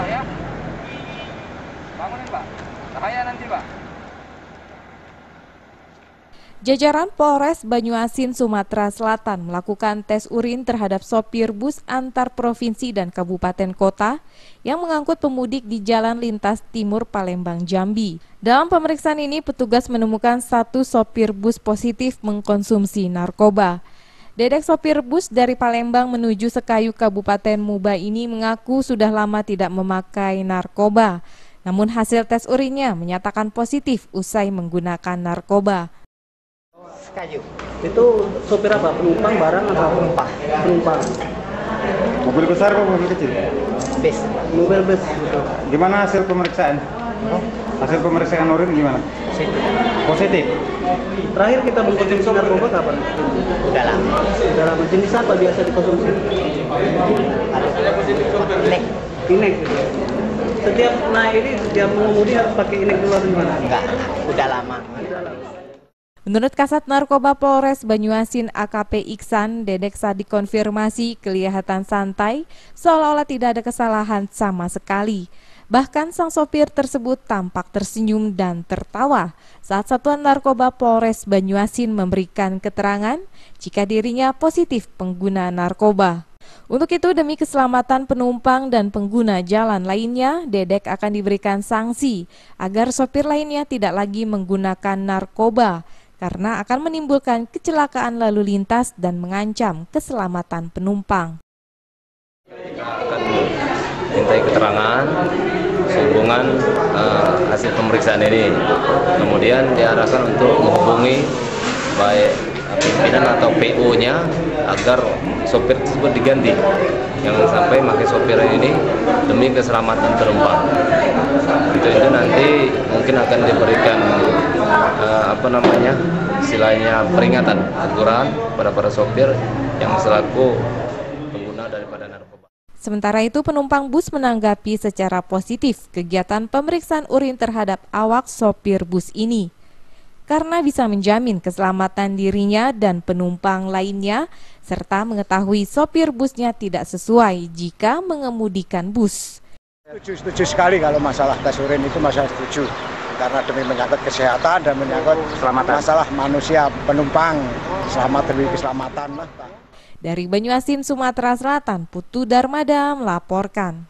Pak ya. Bangunin Pak, bahaya nanti Pak. Jajaran Polres Banyuasin, Sumatera Selatan melakukan tes urin terhadap sopir bus antar provinsi dan kabupaten kota yang mengangkut pemudik di Jalan Lintas Timur Palembang, Jambi. Dalam pemeriksaan ini, petugas menemukan 1 sopir bus positif mengkonsumsi narkoba. Dedek sopir bus dari Palembang menuju Sekayu, Kabupaten Muba ini mengaku sudah lama tidak memakai narkoba. Namun hasil tes urinnya menyatakan positif usai menggunakan narkoba. Kayu. Itu sopir apa? Penumpang, barang, atau penumpang? Penumpang. Mobil besar apa mobil kecil? Bus. Mobil bus. Gimana hasil pemeriksaan? Hasil pemeriksaan urin gimana? Positif. Terakhir kita mengkonsumsi narkoba kapan? Udah lama. Udah lama. Jenis apa biasa dikonsumsi? Inek. Setiap naik ini, setiap mengemudi harus pakai inek dulu atau gimana? Enggak, udah lama. Menurut Kasat Narkoba Polres Banyuasin AKP Iksan, Dedek saat dikonfirmasi kelihatan santai, seolah-olah tidak ada kesalahan sama sekali. Bahkan sang sopir tersebut tampak tersenyum dan tertawa saat Satuan Narkoba Polres Banyuasin memberikan keterangan jika dirinya positif pengguna narkoba. Untuk itu, demi keselamatan penumpang dan pengguna jalan lainnya, Dedek akan diberikan sanksi agar sopir lainnya tidak lagi menggunakan narkoba, karena akan menimbulkan kecelakaan lalu lintas dan mengancam keselamatan penumpang. Kita akan mintai keterangan sehubungan hasil pemeriksaan ini. Kemudian diarahkan untuk menghubungi baik pimpinan atau PO-nya agar sopir tersebut diganti. Jangan sampai pakai sopir ini demi keselamatan penumpang. Itu nanti mungkin akan diberikan istilahnya peringatan, teguran pada para sopir yang selaku pengguna daripada narkoba. Sementara itu, penumpang bus menanggapi secara positif kegiatan pemeriksaan urin terhadap awak sopir bus ini, karena bisa menjamin keselamatan dirinya dan penumpang lainnya, serta mengetahui sopir busnya tidak sesuai jika mengemudikan bus. Setuju sekali kalau masalah tes urin itu masalah setuju, karena demi menyangkut kesehatan dan menyangkut masalah manusia penumpang, selamat demi keselamatan. Dari Banyuasin, Sumatera Selatan, Putu Darmada melaporkan.